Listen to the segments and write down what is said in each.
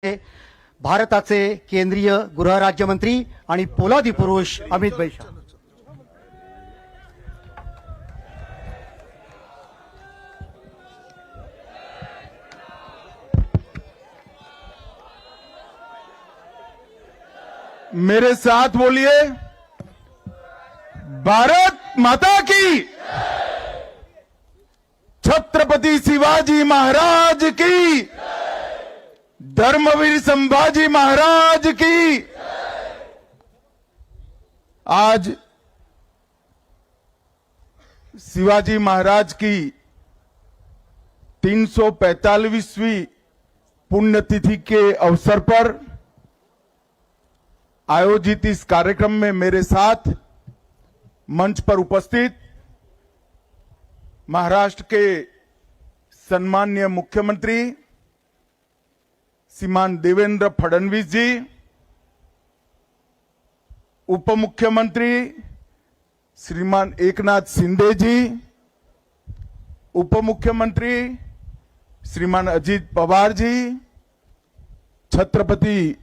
भारताचे केंद्रीय गृह राज्यमंत्री आणि पोलादी पुरुष अमित भाई शाह। मेरे साथ बोलिए, भारत माता की, छत्रपति शिवाजी महाराज की, धर्मवीर संभाजी महाराज की। आज शिवाजी महाराज की 345वीं पुण्यतिथि के अवसर पर आयोजित इस कार्यक्रम में मेरे साथ मंच पर उपस्थित महाराष्ट्र के सम्माननीय मुख्यमंत्री श्रीमान देवेंद्र फडणवीस जी, उप मुख्यमंत्री श्रीमान एकनाथ शिंदे जी, उप मुख्यमंत्री श्रीमान अजित पवार जी, छत्रपति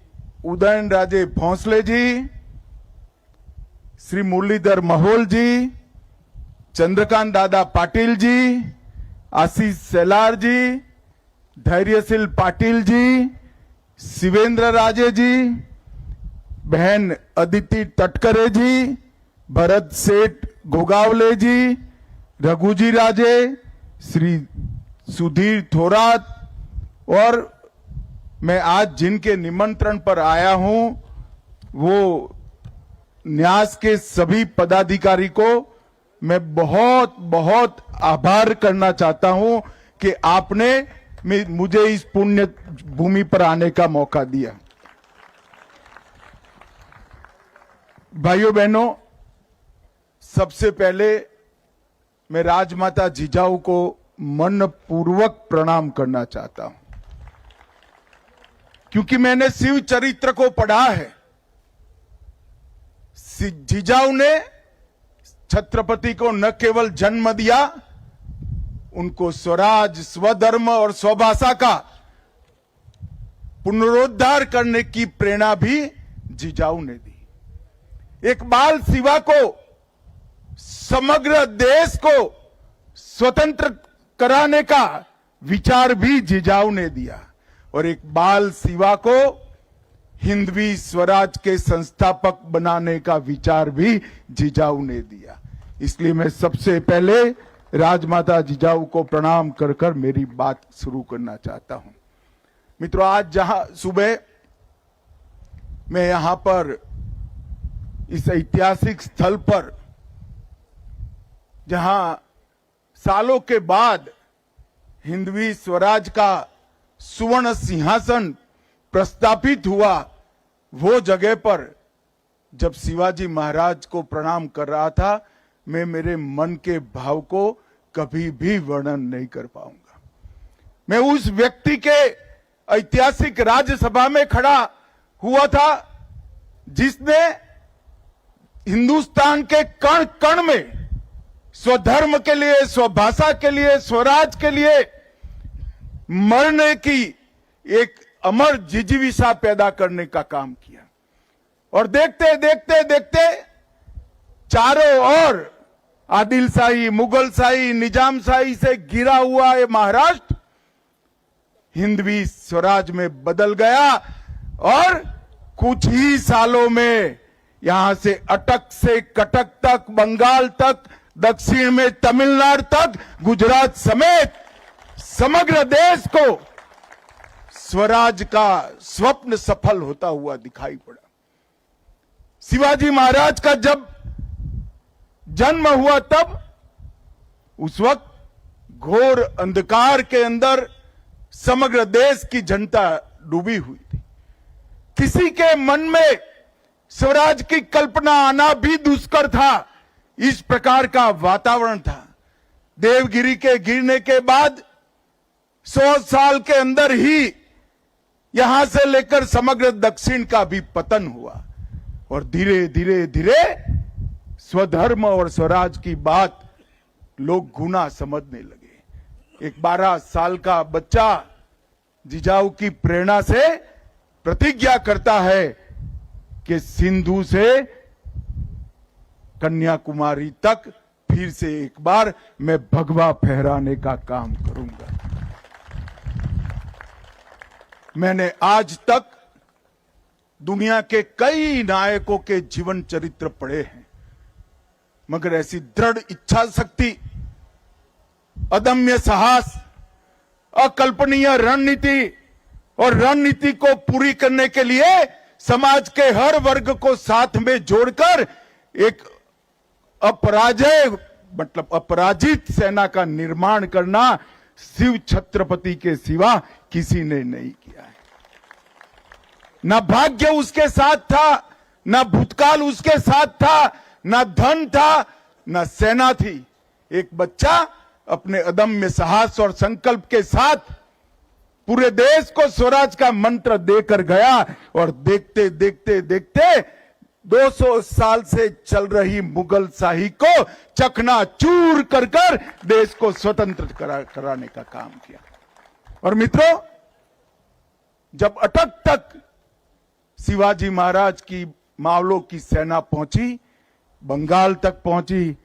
उदयनराजे भोंसले जी, श्री मुरलीधर महोल जी, चंद्रकांत दादा पाटिल जी, आशीष सेलार जी, धैर्यशील पाटिल जी, शिवेंद्र राजे जी, बहन अदिति तटकरे जी, भरत सेठ गोगावले जी, रघुजी राजे, श्री सुधीर थोरात और मैं आज जिनके निमंत्रण पर आया हूं वो न्यास के सभी पदाधिकारी को मैं बहुत बहुत आभार करना चाहता हूं कि आपने मुझे इस पुण्य भूमि पर आने का मौका दिया। भाइयों बहनों, सबसे पहले मैं राजमाता जिजाऊ को मनपूर्वक प्रणाम करना चाहता हूं, क्योंकि मैंने शिव चरित्र को पढ़ा है। जिजाऊ ने छत्रपति को न केवल जन्म दिया, उनको स्वराज, स्वधर्म और स्वभाषा का पुनरुद्धार करने की प्रेरणा भी जिजाऊ ने दी। एक बाल शिवा को, समग्र देश को स्वतंत्र कराने का विचार भी जिजाऊ ने दिया और एक बाल शिवा को हिंदवी स्वराज के संस्थापक बनाने का विचार भी जिजाऊ ने दिया। इसलिए मैं सबसे पहले राजमाता जिजाऊ को प्रणाम कर कर मेरी बात शुरू करना चाहता हूं। मित्रों, आज जहां सुबह मैं यहां पर इस ऐतिहासिक स्थल पर, जहां सालों के बाद हिंदवी स्वराज का सुवर्ण सिंहासन प्रस्थापित हुआ, वो जगह पर जब शिवाजी महाराज को प्रणाम कर रहा था, मैं मेरे मन के भाव को कभी भी वर्णन नहीं कर पाऊंगा। मैं उस व्यक्ति के ऐतिहासिक राज्यसभा में खड़ा हुआ था जिसने हिंदुस्तान के कण कण में स्वधर्म के लिए, स्वभाषा के लिए, स्वराज के लिए मरने की एक अमर जिजीविषा पैदा करने का काम किया। और देखते देखते देखते चारों ओर आदिलशाही, मुगलशाही, निजामशाही से घिरा हुआ ये महाराष्ट्र हिंदवी स्वराज में बदल गया और कुछ ही सालों में यहां से अटक से कटक तक, बंगाल तक, दक्षिण में तमिलनाडु तक, गुजरात समेत समग्र देश को स्वराज का स्वप्न सफल होता हुआ दिखाई पड़ा। शिवाजी महाराज का जब जन्म हुआ तब उस वक्त घोर अंधकार के अंदर समग्र देश की जनता डूबी हुई थी। किसी के मन में स्वराज की कल्पना आना भी दुष्कर था। इस प्रकार का वातावरण था। देवगिरी के गिरने के बाद 100 साल के अंदर ही यहां से लेकर समग्र दक्षिण का भी पतन हुआ और धीरे धीरे धीरे स्वधर्म और स्वराज की बात लोग गुना समझने लगे। एक 12 साल का बच्चा जिजाऊ की प्रेरणा से प्रतिज्ञा करता है कि सिंधु से कन्याकुमारी तक फिर से एक बार मैं भगवा फहराने का काम करूंगा। मैंने आज तक दुनिया के कई नायकों के जीवन चरित्र पढ़े हैं, मगर ऐसी दृढ़ इच्छा शक्ति, अदम्य साहस, अकल्पनीय रणनीति और रणनीति को पूरी करने के लिए समाज के हर वर्ग को साथ में जोड़कर एक अपराजित सेना का निर्माण करना शिव छत्रपति के सिवा किसी ने नहीं किया है। ना भाग्य उसके साथ था, ना भूतकाल उसके साथ था, ना धन था, ना सेना थी। एक बच्चा अपने अदम्य साहस और संकल्प के साथ पूरे देश को स्वराज का मंत्र देकर गया और देखते देखते देखते 200 साल से चल रही मुगल शाही को चकनाचूर कर कर देश को स्वतंत्र कराने का काम किया। और मित्रों, जब अटक तक शिवाजी महाराज की मावलों की सेना पहुंची, बंगाल तक पहुंची,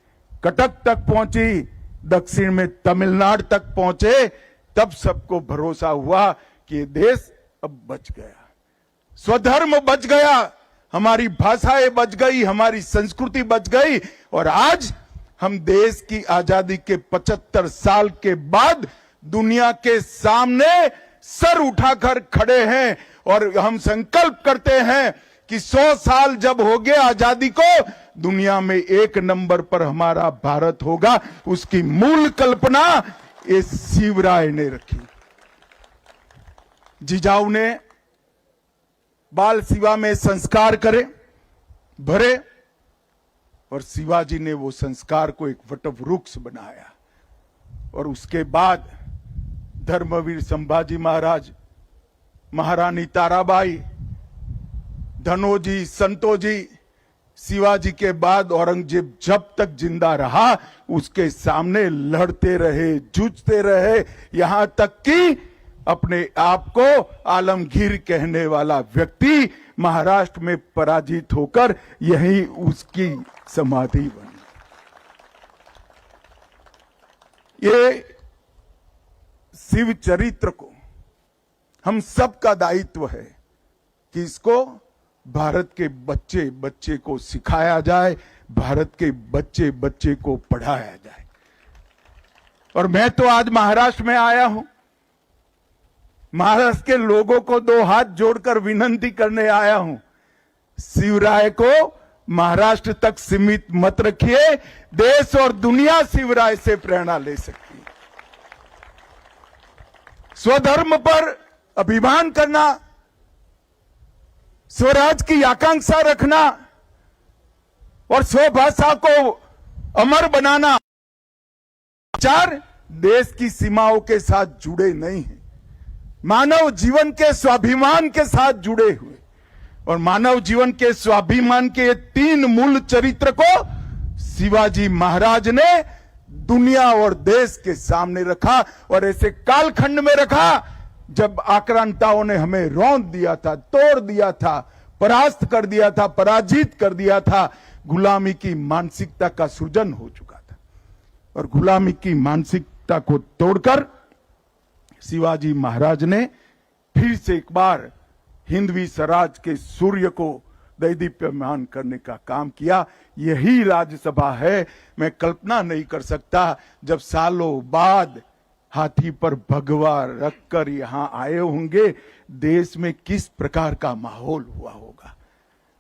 कटक तक पहुंची, दक्षिण में तमिलनाडु तक पहुंचे, तब सबको भरोसा हुआ कि ये देश अब बच गया, स्वधर्म बच गया, हमारी भाषाएं बच गई, हमारी संस्कृति बच गई। और आज हम देश की आजादी के 75 साल के बाद दुनिया के सामने सर उठाकर खड़े हैं और हम संकल्प करते हैं कि 100 साल जब हो गए आजादी को, दुनिया में एक नंबर पर हमारा भारत होगा। उसकी मूल कल्पना इस शिवराय ने रखी। जिजाऊ ने बाल शिवा में संस्कार भरे और शिवाजी ने वो संस्कार को एक वटवृक्ष बनाया। और उसके बाद धर्मवीर संभाजी महाराज, महारानी ताराबाई, धनोजी, संतोजी, शिवाजी के बाद औरंगजेब जब तक जिंदा रहा उसके सामने लड़ते रहे, जूझते रहे, यहां तक कि अपने आप को आलमगीर कहने वाला व्यक्ति महाराष्ट्र में पराजित होकर यही उसकी समाधि बनी। ये शिव चरित्र को हम सबका दायित्व है कि इसको भारत के बच्चे बच्चे को सिखाया जाए, भारत के बच्चे बच्चे को पढ़ाया जाए। और मैं तो आज महाराष्ट्र में आया हूं, महाराष्ट्र के लोगों को 2 हाथ जोड़कर विनती करने आया हूं, शिवराय को महाराष्ट्र तक सीमित मत रखिए, देश और दुनिया शिवराय से प्रेरणा ले सकती है। स्वधर्म पर अभिमान करना, स्वराज की आकांक्षा रखना और स्वभाषा को अमर बनाना विचार देश की सीमाओं के साथ जुड़े नहीं हैं, मानव जीवन के स्वाभिमान के साथ जुड़े हुए। और मानव जीवन के स्वाभिमान के 3 मूल चरित्र को शिवाजी महाराज ने दुनिया और देश के सामने रखा और ऐसे कालखंड में रखा जब आक्रांताओं ने हमें रौंद दिया था, तोड़ दिया था, परास्त कर दिया था, पराजित कर दिया था। गुलामी की मानसिकता का सृजन हो चुका था और गुलामी की मानसिकता को तोड़कर शिवाजी महाराज ने फिर से एक बार हिंदवी स्वराज के सूर्य को दैदीप्यमान करने का काम किया। यही राज्यसभा है। मैं कल्पना नहीं कर सकता जब सालों बाद हाथी पर भगवा रखकर यहां आए होंगे, देश में किस प्रकार का माहौल हुआ होगा।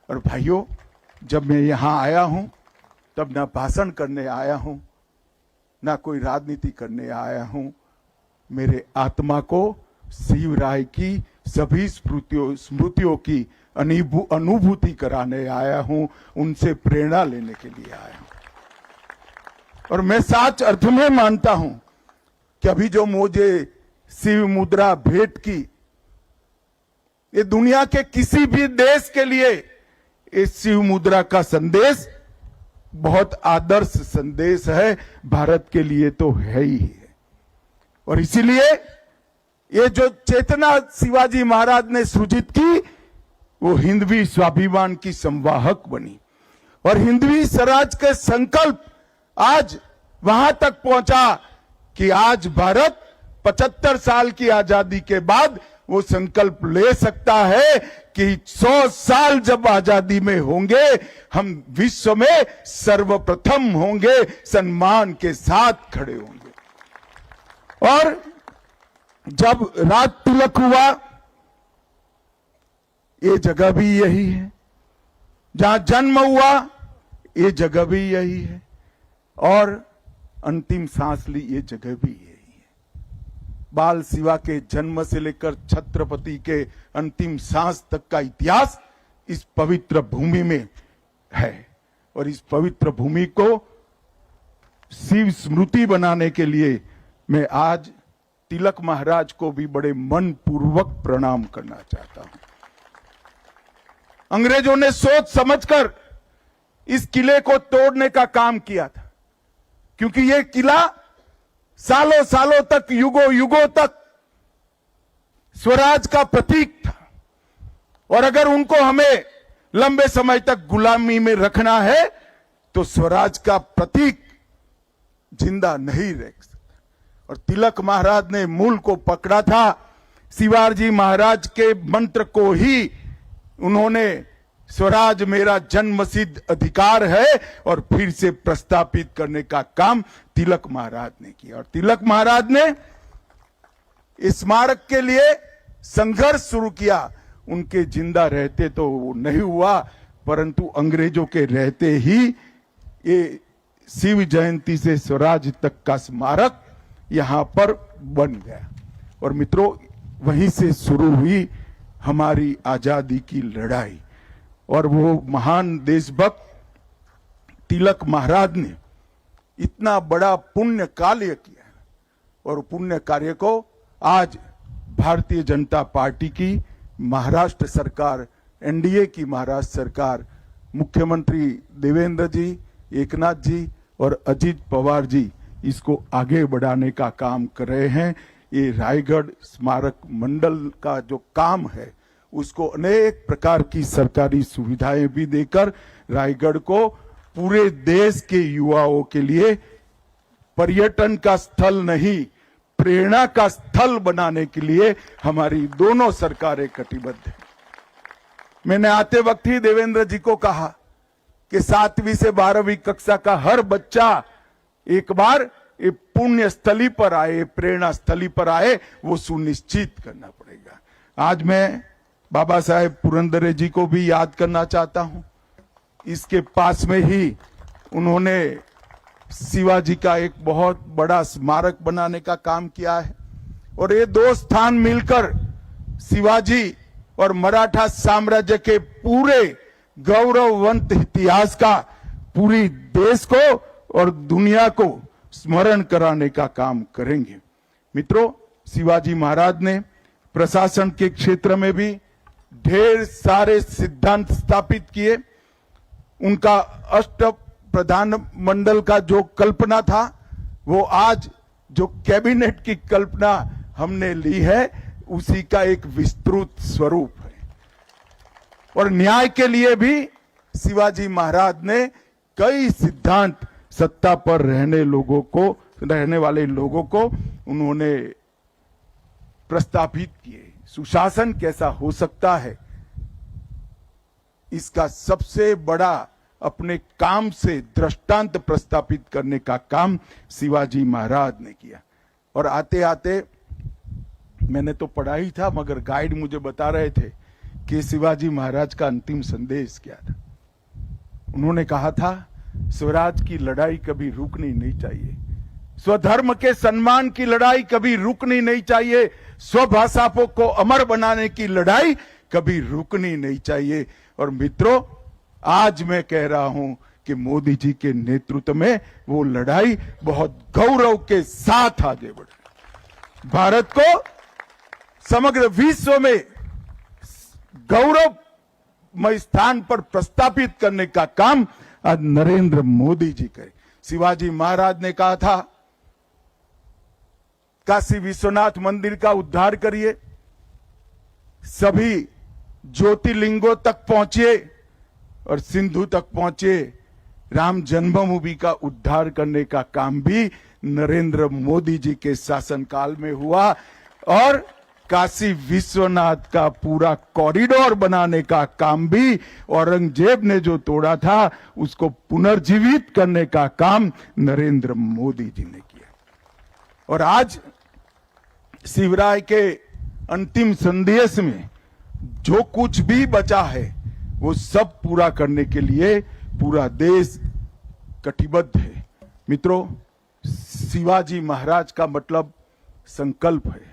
और भाइयों, जब मैं यहां आया हूं तब ना भाषण करने आया हूं, ना कोई राजनीति करने आया हूं, मेरे आत्मा को शिवराय की सभी स्मृतियों की अनुभूति कराने आया हूं, उनसे प्रेरणा लेने के लिए आया हूं। और मैं सच अर्थ में मानता हूं कि अभी जो मुझे शिव मुद्रा भेंट की, ये दुनिया के किसी भी देश के लिए इस शिव मुद्रा का संदेश बहुत आदर्श संदेश है, भारत के लिए तो है ही है। और इसीलिए ये जो चेतना शिवाजी महाराज ने सृजित की, वो हिंदवी स्वाभिमान की संवाहक बनी और हिंदवी स्वराज के संकल्प आज वहां तक पहुंचा कि आज भारत 75 साल की आजादी के बाद वो संकल्प ले सकता है कि 100 साल जब आजादी में होंगे हम विश्व में सर्वप्रथम होंगे, सम्मान के साथ खड़े होंगे। और जब राज तिलक हुआ, ये जगह भी यही है, जहां जन्म हुआ ये जगह भी यही है, और अंतिम सांस ली ये जगह भी यही है। बाल शिवा के जन्म से लेकर छत्रपति के अंतिम सांस तक का इतिहास इस पवित्र भूमि में है, और इस पवित्र भूमि को शिव स्मृति बनाने के लिए मैं आज तिलक महाराज को भी बड़े मन पूर्वक प्रणाम करना चाहता हूं। अंग्रेजों ने सोच समझकर इस किले को तोड़ने का काम किया था, क्योंकि यह किला सालों सालों तक, युगों युगों तक स्वराज का प्रतीक था, और अगर उनको हमें लंबे समय तक गुलामी में रखना है तो स्वराज का प्रतीक जिंदा नहीं रह सकता। और तिलक महाराज ने मूल को पकड़ा था, शिवाजी महाराज के मंत्र को ही उन्होंने स्वराज मेरा जन्मसिद्ध अधिकार है और फिर से प्रस्तापित करने का काम तिलक महाराज ने किया। और तिलक महाराज ने इस स्मारक के लिए संघर्ष शुरू किया। उनके जिंदा रहते तो वो नहीं हुआ, परंतु अंग्रेजों के रहते ही ये शिव जयंती से स्वराज तक का स्मारक यहां पर बन गया। और मित्रों, वहीं से शुरू हुई हमारी आजादी की लड़ाई, और वो महान देशभक्त तिलक महाराज ने इतना बड़ा पुण्य कार्य किया, और पुण्य कार्य को आज भारतीय जनता पार्टी की महाराष्ट्र सरकार, एनडीए की महाराष्ट्र सरकार, मुख्यमंत्री देवेंद्र जी, एकनाथ जी और अजित पवार जी इसको आगे बढ़ाने का काम कर रहे हैं। ये रायगढ़ स्मारक मंडल का जो काम है उसको अनेक प्रकार की सरकारी सुविधाएं भी देकर रायगढ़ को पूरे देश के युवाओं के लिए पर्यटन का स्थल नहीं, प्रेरणा का स्थल बनाने के लिए हमारी दोनों सरकारें कटिबद्ध हैं। मैंने आते वक्त ही देवेंद्र जी को कहा कि 7वीं से 12वीं कक्षा का हर बच्चा एक बार ये पुण्य स्थली पर आए, प्रेरणा स्थली पर आए, वो सुनिश्चित करना पड़ेगा। आज मैं बाबा साहेब पुरंदरे जी को भी याद करना चाहता हूं। इसके पास में ही उन्होंने शिवाजी का एक बहुत बड़ा स्मारक बनाने का काम किया है, और ये दो स्थान मिलकर शिवाजी और मराठा साम्राज्य के पूरे गौरववंत इतिहास का पूरी देश को और दुनिया को स्मरण कराने का काम करेंगे। मित्रों, शिवाजी महाराज ने प्रशासन के क्षेत्र में भी ढेर सारे सिद्धांत स्थापित किए। उनका अष्ट प्रधान मंडल का जो कल्पना था, वो आज जो कैबिनेट की कल्पना हमने ली है उसी का एक विस्तृत स्वरूप है। और न्याय के लिए भी शिवाजी महाराज ने कई सिद्धांत सत्ता पर रहने वाले लोगों को उन्होंने प्रस्तापित किए। सुशासन कैसा हो सकता है, इसका सबसे बड़ा अपने काम से दृष्टांत प्रस्तापित करने का काम शिवाजी महाराज ने किया। और आते आते मैंने तो पढ़ा ही था, मगर गाइड मुझे बता रहे थे कि शिवाजी महाराज का अंतिम संदेश क्या था। उन्होंने कहा था, स्वराज की लड़ाई कभी रुकनी नहीं चाहिए, स्वधर्म के सम्मान की लड़ाई कभी रुकनी नहीं चाहिए, स्वभाषा को अमर बनाने की लड़ाई कभी रुकनी नहीं चाहिए। और मित्रों, आज मैं कह रहा हूं कि मोदी जी के नेतृत्व में वो लड़ाई बहुत गौरव के साथ आगे बढ़े। भारत को समग्र विश्व में गौरवमय स्थान पर प्रस्तापित करने का काम आज नरेंद्र मोदी जी करे। शिवाजी महाराज ने कहा था, काशी विश्वनाथ मंदिर का उद्धार करिए, सभी ज्योतिर्लिंगों तक पहुंचे और सिंधु तक पहुंचे। राम जन्मभूमि का उद्धार करने का काम भी नरेंद्र मोदी जी के शासनकाल में हुआ और काशी विश्वनाथ का पूरा कॉरिडोर बनाने का काम भी औरंगजेब ने जो तोड़ा था उसको पुनर्जीवित करने का काम नरेंद्र मोदी जी ने किया। और आज शिवराय के अंतिम संदेश में जो कुछ भी बचा है वो सब पूरा करने के लिए पूरा देश कटिबद्ध है। मित्रों, शिवाजी महाराज का मतलब संकल्प है।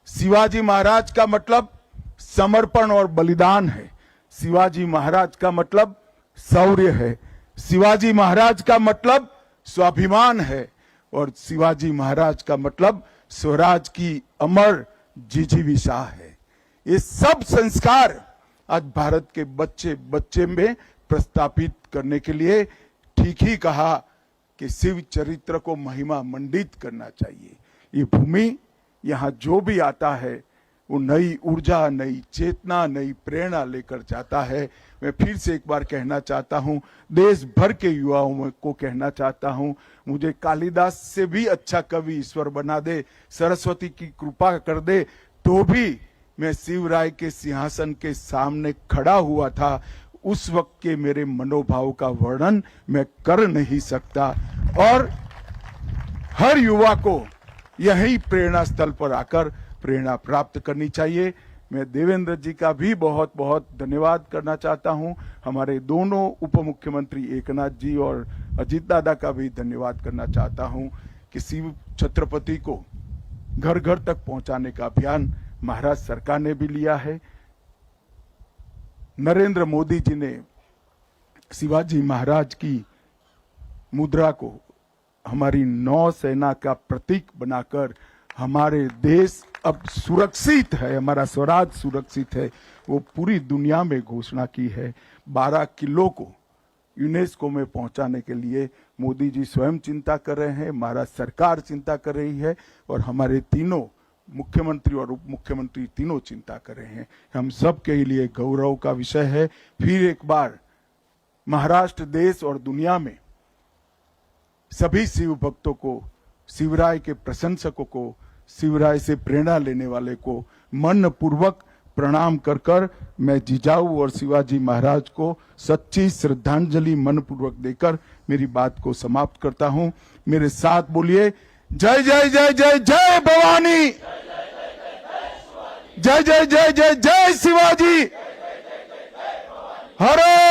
शिवाजी महाराज का मतलब समर्पण और बलिदान है। शिवाजी महाराज का मतलब शौर्य है। शिवाजी महाराज का मतलब स्वाभिमान है और शिवाजी महाराज का मतलब स्वराज की अमर जिजीविषा है। ये सब संस्कार आज भारत के बच्चे बच्चे में प्रस्थापित करने के लिए ठीक ही कहा कि शिव चरित्र को महिमा मंडित करना चाहिए। ये भूमि यहाँ जो भी आता है वो नई ऊर्जा, नई चेतना, नई प्रेरणा लेकर जाता है। मैं फिर से एक बार कहना चाहता हूँ, देश भर के युवाओं को कहना चाहता हूँ, मुझे कालिदास से भी अच्छा कवि ईश्वर बना दे, सरस्वती की कृपा कर दे, तो भी मैं शिवराय के सिंहासन के सामने खड़ा हुआ था। उस वक्त के मेरे मनोभाव का वर्णन मैं कर नहीं सकता। और हर युवा को यही प्रेरणा स्थल पर आकर प्रेरणा प्राप्त करनी चाहिए। मैं देवेंद्र जी का भी बहुत बहुत धन्यवाद करना चाहता हूं। हमारे दोनों उप मुख्यमंत्री एकनाथ जी और अजीत दादा का भी धन्यवाद करना चाहता हूं कि शिव छत्रपति को घर घर तक पहुंचाने का अभियान महाराष्ट्र सरकार ने भी लिया है। नरेंद्र मोदी जी ने शिवाजी महाराज की मुद्रा को हमारी नौसेना का प्रतीक बनाकर हमारे देश अब सुरक्षित है, हमारा स्वराज सुरक्षित है, वो पूरी दुनिया में घोषणा की है। 12 किलो को यूनेस्को में पहुंचाने के लिए मोदी जी स्वयं चिंता कर रहे हैं, महाराष्ट्र सरकार चिंता कर रही है और हमारे तीनों मुख्यमंत्री और उप मुख्यमंत्री तीनों चिंता कर रहे हैं। हम सब के लिए गौरव का विषय है। फिर एक बार महाराष्ट्र देश और दुनिया में सभी शिव भक्तों को, शिवराय के प्रशंसकों को, शिवराय से प्रेरणा लेने वाले को मन पूर्वक प्रणाम कर कर मैं जिजाऊ और शिवाजी महाराज को सच्ची श्रद्धांजलि मन पूर्वक देकर मेरी बात को समाप्त करता हूं। मेरे साथ बोलिए, जय जय जय जय जय भवानी, जय जय जय जय जय शिवाजी, हरे